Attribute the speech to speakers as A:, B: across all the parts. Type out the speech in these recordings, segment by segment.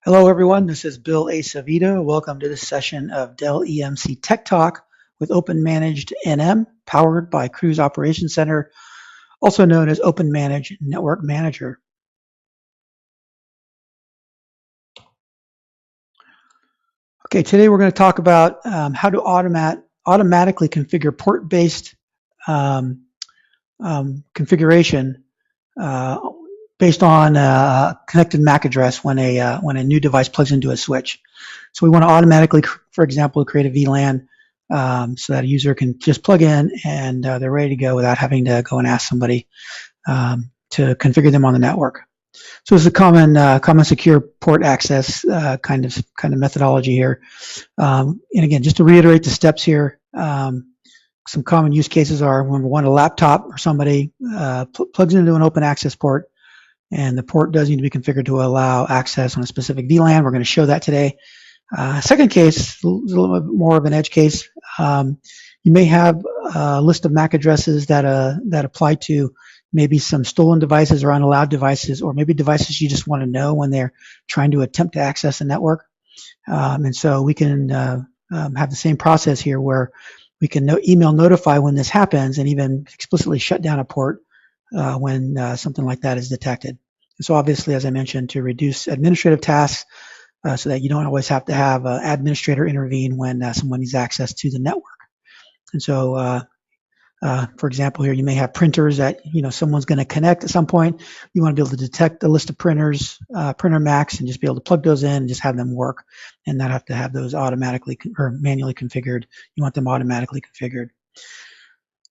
A: Hello, everyone. This is Bill Acevedo. Welcome to this session of Dell EMC Tech Talk with OpenManaged NM, powered by Cruise Operations Center, also known as OpenManage Network Manager. Okay, today we're going to talk about how to automatically configure port-based configuration based on a connected MAC address when a new device plugs into a switch. So we want to automatically, for example, create a VLAN so that a user can just plug in and they're ready to go without having to go and ask somebody to configure them on the network. So this is a common secure port access kind of methodology here. And again, just to reiterate the steps here, some common use cases are when we want a laptop or somebody plugs into an open access port, and the port does need to be configured to allow access on a specific VLAN. We're going to show that today. Second case, a little bit more of an edge case. You may have a list of MAC addresses that apply to maybe some stolen devices or unallowed devices, or maybe devices you just want to know when they're trying to attempt to access the network. And so we can have the same process here where we can email notify when this happens and even explicitly shut down a port when something like that is detected. And so obviously, as I mentioned, to reduce administrative tasks so that you don't always have to have an administrator intervene when someone needs access to the network. And so, for example, here you may have printers that someone's going to connect at some point. You want to be able to detect a list of printers, printer Macs, and just be able to plug those in and just have them work, and not have to have those automatically or manually configured. You want them automatically configured.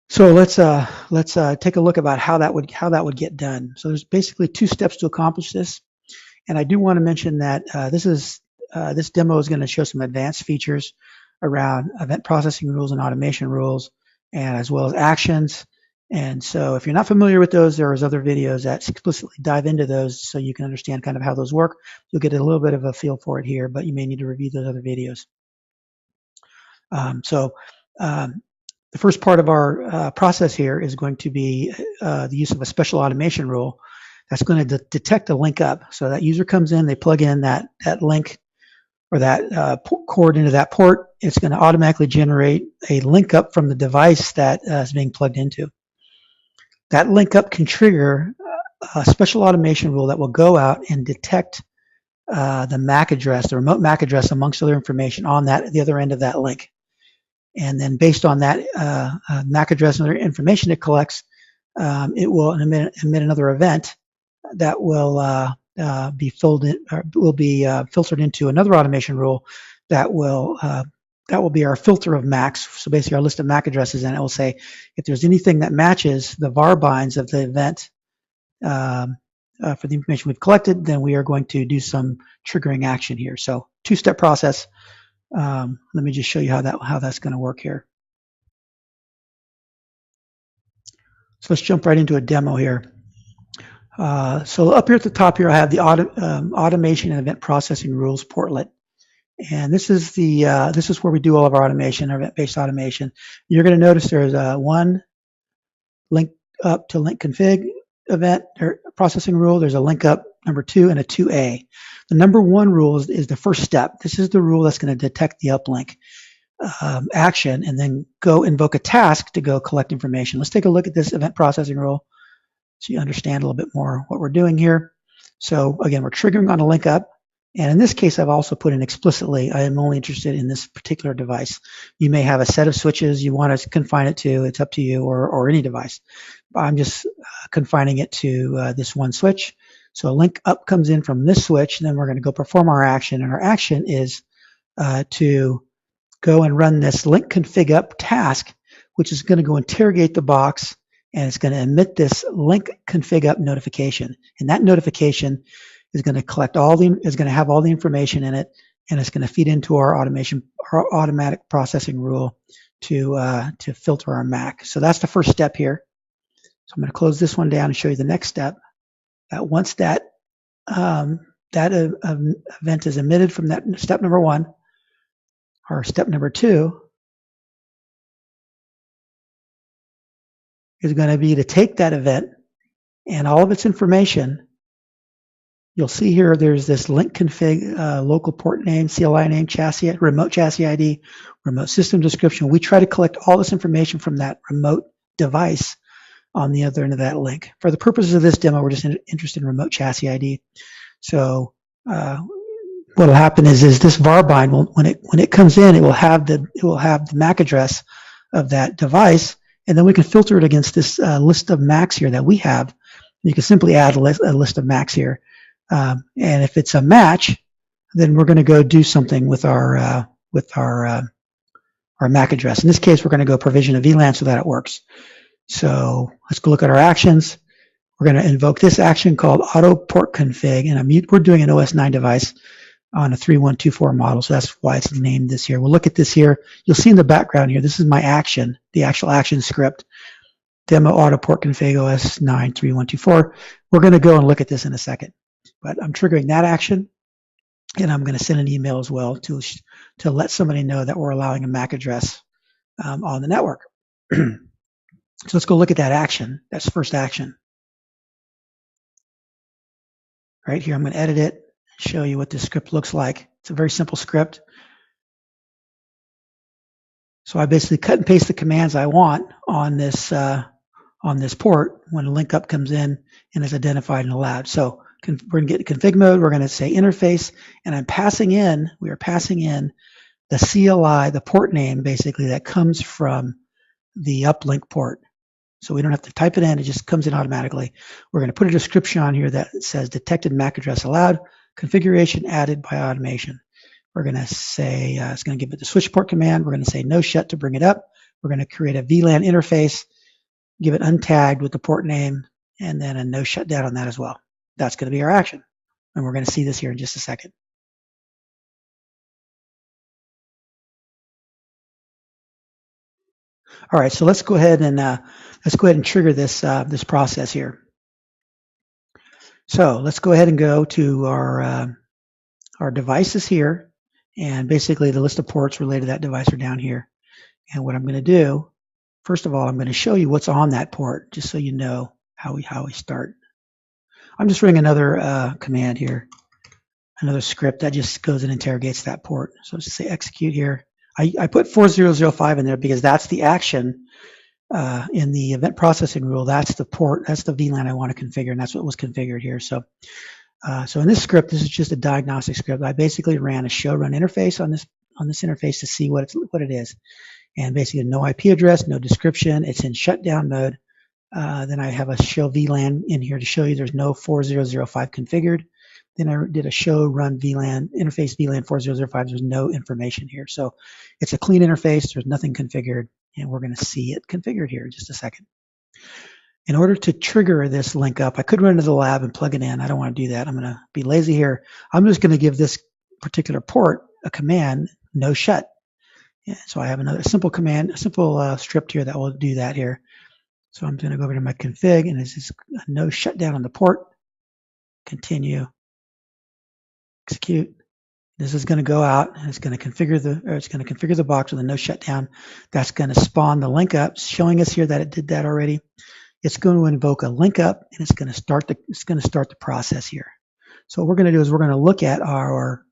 A: So let's take a look about how that would get done. So there's basically two steps to accomplish this, and I do want to mention that this demo is going to show some advanced features around event processing rules and automation rules, and as well as actions. And so if you're not familiar with those, there is other videos that explicitly dive into those so you can understand kind of how those work. You'll get a little bit of a feel for it here, but you may need to review those other videos. The first part of our process here is going to be the use of a special automation rule that's going to detect a link up. So that user comes in, they plug in that link or that cord into that port. It's going to automatically generate a link up from the device that is being plugged into. That link up can trigger a special automation rule that will go out and detect the MAC address, the remote MAC address, amongst other information on the other end of that link. And then based on that MAC address and other information it collects, it will emit another event that will be filtered into another automation rule that will be our filter of MACs. So basically our list of MAC addresses, and it will say if there's anything that matches the var binds of the event for the information we've collected, then we are going to do some triggering action here. So two-step process. Let me just show you how that's going to work here. So let's jump right into a demo here. So up here at the top here, I have the automation and event processing rules portlet, and this is where we do all of our automation, our event-based automation. You're going to notice there's one link up to link config event or processing rule. There's a link up number 2 and a 2A. The number 1 rule is the first step. This is the rule that's going to detect the uplink action and then go invoke a task to go collect information. Let's take a look at this event processing rule so you understand a little bit more what we're doing here. So again, we're triggering on a link up. And in this case, I've also put in explicitly, I am only interested in this particular device. You may have a set of switches you want to confine it to. It's up to you, or any device. I'm just confining it to this one switch. So a link up comes in from this switch, and then we're going to go perform our action. And our action is to go and run this link config up task, which is going to go interrogate the box, and it's going to emit this link config up notification. And that notification is going to have all the information in it, and it's going to feed into our automatic processing rule to filter our MAC. So that's the first step here. So I'm going to close this one down and show you the next step. That once that event is emitted from that step number 1, or step number 2 is going to be to take that event and all of its information you'll see here there's this link config, local port name, CLI name, chassis, remote chassis ID, remote system description. We try to collect all this information from that remote device on the other end of that link. For the purposes of this demo, we're just interested in remote chassis ID. So what will happen is this var bind will, when it comes in, it will have the MAC address of that device, and then we can filter it against this list of MACs here that we have. You can simply add a list of MACs here, and if it's a match, then we're going to go do something with our MAC address. In this case, we're going to go provision a VLAN so that it works. So let's go look at our actions. We're going to invoke this action called auto port config, and we're doing an OS 9 device on a 3124 model, so that's why it's named this here. We'll look at this here. You'll see in the background here, this is my action, the actual action script, demo auto port config OS 9 3124. We're going to go and look at this in a second, but I'm triggering that action, and I'm going to send an email as well to let somebody know that we're allowing a MAC address on the network. So let's go look at that action. That's the first action. Right here, I'm going to edit it, show you what this script looks like. It's a very simple script. So I basically cut and paste the commands I want on this port when a link up comes in and is identified and allowed. So we're going to get config mode. We're going to say interface, and we are passing in the CLI, the port name basically that comes from the uplink port. So we don't have to type it in, it just comes in automatically. We're going to put a description on here that says detected MAC address allowed, configuration added by automation. We're going to say, it's going to give it the switch port command. We're going to say no shut to bring it up. We're going to create a VLAN interface, give it untagged with the port name, and then a no shutdown on that as well. That's going to be our action. And we're going to see this here in just a second. All right, so let's go ahead and trigger this this process here. So let's go ahead and go to our devices here, and basically the list of ports related to that device are down here. And what I'm going to do, first of all, I'm going to show you what's on that port, just so you know how we start. I'm just running another command here, another script that just goes and interrogates that port. So let's just say execute here. I put 4005 in there because that's the action in the event processing rule. That's the port, that's the VLAN I want to configure, and that's what was configured here. So in this script, this is just a diagnostic script. I basically ran a show run interface on this interface to see what it is, and basically no IP address, no description. It's in shutdown mode. Then I have a show VLAN in here to show you there's no 4005 configured. Then I did a show run VLAN, interface VLAN 4005. There's no information here. So it's a clean interface. There's nothing configured, and we're going to see it configured here in just a second. In order to trigger this link up, I could run into the lab and plug it in. I don't want to do that. I'm going to be lazy here. I'm just going to give this particular port a command, no shut. Yeah, so I have another simple command, a simple script here that will do that here. So I'm going to go over to my config, and it's just a no shutdown on the port. Continue. Execute. This is going to go out, and it's going to configure the box with a no shutdown. That's going to spawn the link up, showing us here that it did that already. It's going to invoke a link up, and it's going to start the process here. So what we're going to do is we're going to look at our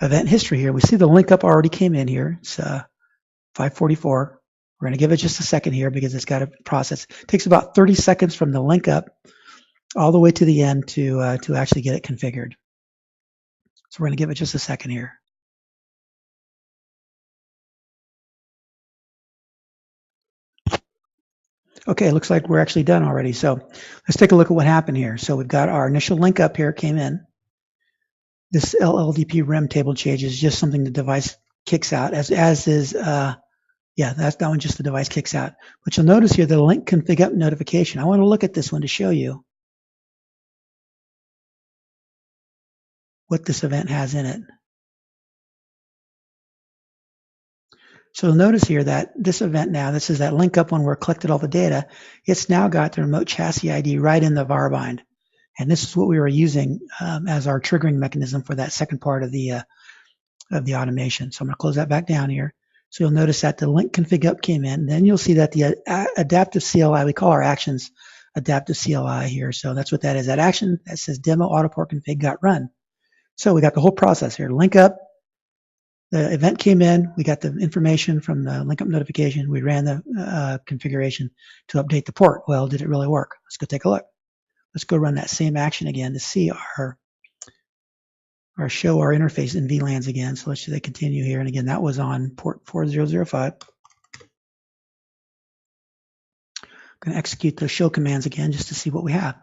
A: event history here. We see the link up already came in here. It's 544. We're going to give it just a second here because it's got to process. It takes about 30 seconds from the link up all the way to the end to actually get it configured. So we're going to give it just a second here. Okay, it looks like we're actually done already. So let's take a look at what happened here. So we've got our initial link up here came in. This LLDP rem table change is just something the device kicks out, as is, yeah, that one just the device kicks out. But you'll notice here the link config up notification. I want to look at this one to show you what this event has in it. So you'll notice here that this event now, this is that link up when we're collected all the data. It's now got the remote chassis ID right in the var bind. And this is what we were using as our triggering mechanism for that second part of the automation. So I'm going to close that back down here. So you'll notice that the link config up came in. Then you'll see that the adaptive CLI, we call our actions, adaptive CLI here. So that's what that is. That action that says demo autoport config got run. So we got the whole process here. Link up. The event came in. We got the information from the link up notification. We ran the configuration to update the port. Well, did it really work? Let's go take a look. Let's go run that same action again to see our show our interface in VLANs again. So let's say continue here. And again, that was on port 4005. I'm going to execute those show commands again just to see what we have.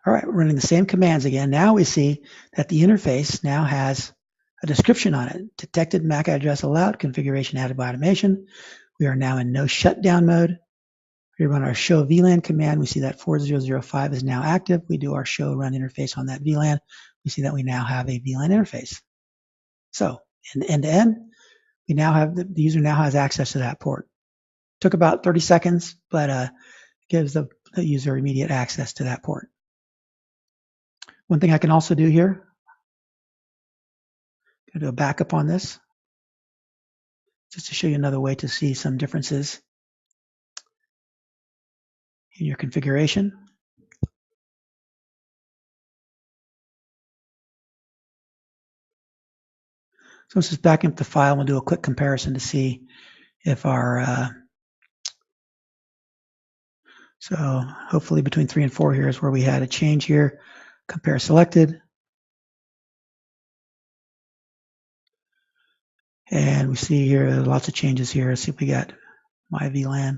A: All right, we're running the same commands again. Now we see that the interface now has a description on it. Detected MAC address allowed, configuration added by automation. We are now in no shutdown mode. We run our show VLAN command. We see that 4005 is now active. We do our show run interface on that VLAN. We see that we now have a VLAN interface. So in end to end, we now have the user now has access to that port. Took about 30 seconds, but gives the user immediate access to that port. One thing I can also do here, go do a backup on this, just to show you another way to see some differences in your configuration. So let's just back up the file and we'll do a quick comparison to see if our, so hopefully between 3 and 4 here is where we had a change here. Compare selected. And we see here lots of changes here. Let's see if we got my VLAN.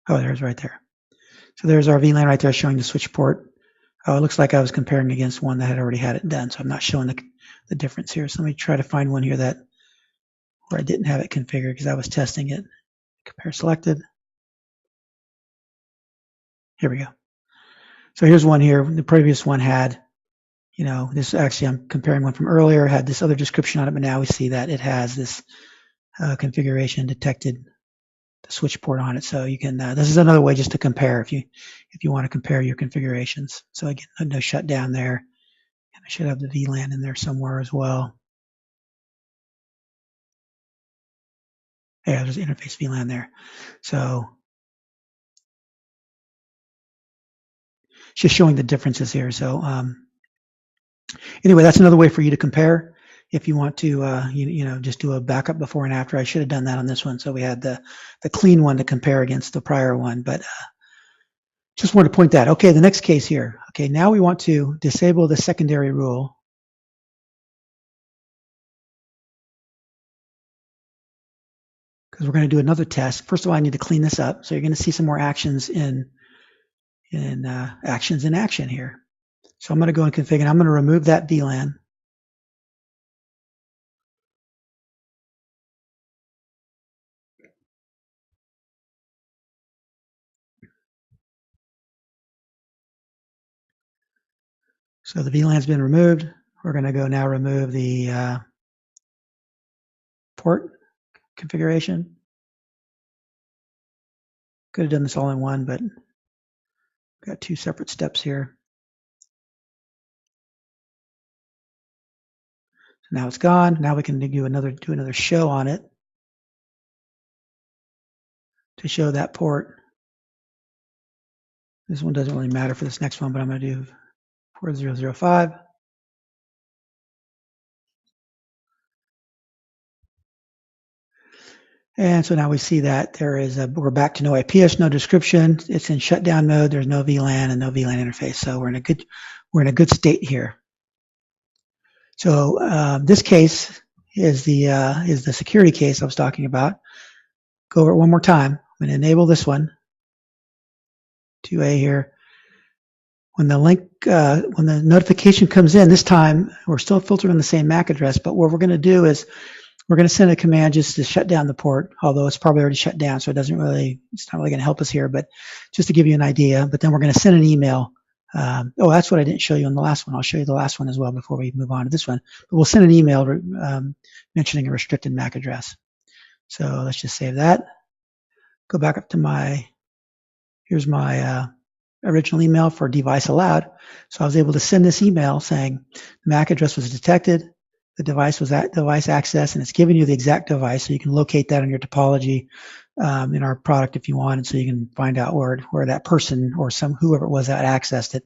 A: Oh, there's right there. So there's our VLAN right there showing the switch port. Oh, it looks like I was comparing against one that had already had it done. So I'm not showing the difference here. So let me try to find one here that where I didn't have it configured because I was testing it. Compare selected. Here we go. So here's one here. The previous one had, this actually I'm comparing one from earlier, had this other description on it, but now we see that it has this configuration detected the switch port on it. So you can, this is another way just to compare if you want to compare your configurations. So again, no shutdown there. And I should have the VLAN in there somewhere as well. Yeah, there's interface VLAN there. So just showing the differences here. So anyway, that's another way for you to compare. If you want to, just do a backup before and after. I should have done that on this one. So we had the clean one to compare against the prior one, but just want to point that. Okay, the next case here. Okay, now we want to disable the secondary rule. Because we're going to do another test. First of all, I need to clean this up. So you're going to see some more actions in actions in action here. So I'm going to go and configure, and I'm going to remove that VLAN. So the VLAN's been removed. We're going to go now remove the port configuration. Could have done this all in one, but we've got 2 separate steps here. So now it's gone. Now we can do another show on it to show that port. This one doesn't really matter for this next one, but I'm going to do 4005. And so now we see that there is we're back to no IPS, no description. It's in shutdown mode. There's no VLAN and no VLAN interface. So we're in a good state here. So this case is the security case I was talking about. Go over it one more time. I'm going to enable this one. 2A here. When the notification comes in, this time we're still filtering on the same MAC address, but what we're going to do is we're going to send a command just to shut down the port, although it's probably already shut down, so it's not really going to help us here, but just to give you an idea. But then we're going to send an email. Oh, that's what I didn't show you on the last one. I'll show you the last one as well before we move on to this one. But we'll send an email mentioning a restricted MAC address. So let's just save that. Go back up to here's my original email for device allowed. So I was able to send this email saying the MAC address was detected, the device was at device access, and it's giving you the exact device, so you can locate that on your topology in our product if you want, and so you can find out where that person or whoever it was that accessed it.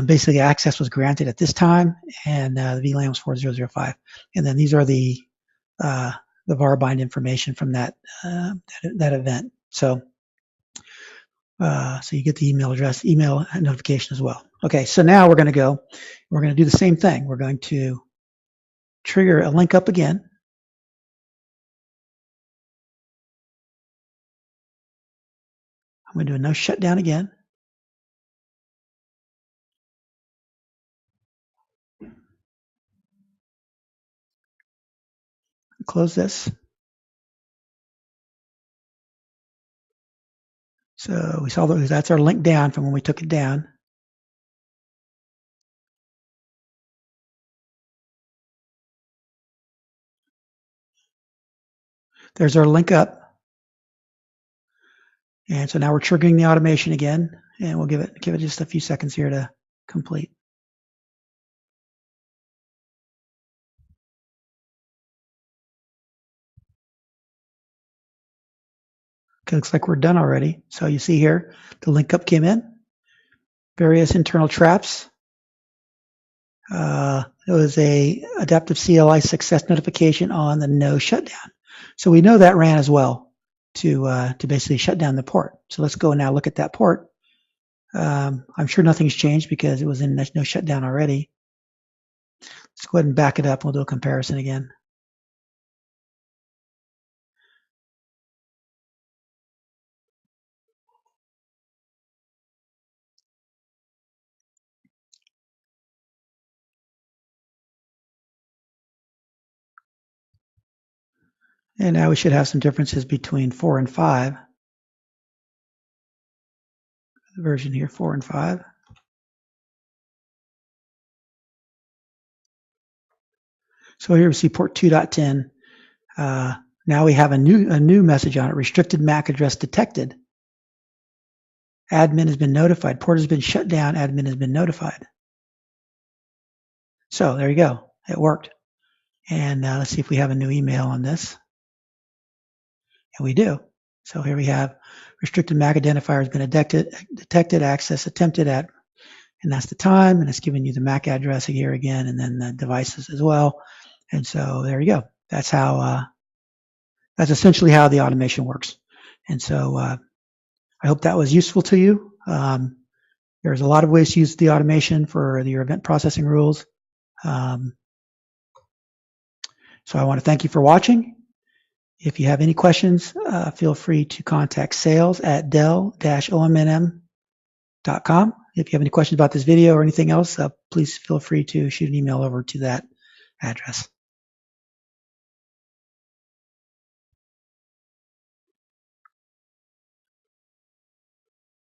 A: Basically, access was granted at this time, and the VLAN was 4005. And then these are the VAR-bind information from that event. So you get the email address, email notification as well. Okay, so now we're going to do the same thing. We're going to trigger a link up again. I'm going to do a no shutdown again. Close this. So we saw that's our link down from when we took it down. There's our link up. And so now we're triggering the automation again, and we'll give it just a few seconds here to complete. Okay, looks like we're done already. So you see here, the link up came in, various internal traps. It was a adaptive CLI success notification on the no shutdown. So we know that ran as well to basically shut down the port. So let's go now look at that port. I'm sure nothing's changed because it was in no shutdown already. Let's go ahead and back it up. We'll do a comparison again. And now we should have some differences between 4 and 5. The version here, 4 and 5. So here we see port 2.10. Now we have a new message on it. Restricted MAC address detected. Admin has been notified. Port has been shut down. Admin has been notified. So there you go. It worked. And let's see if we have a new email on this. And we do. So here we have restricted MAC identifier has been detected, access attempted at, and that's the time, and it's giving you the MAC address here again, and then the devices as well. And so there you go. That's that's essentially how the automation works. And so I hope that was useful to you. There's a lot of ways to use the automation for your event processing rules. So I want to thank you for watching. If you have any questions, feel free to contact sales@dell-ommn.com. If you have any questions about this video or anything else, please feel free to shoot an email over to that address.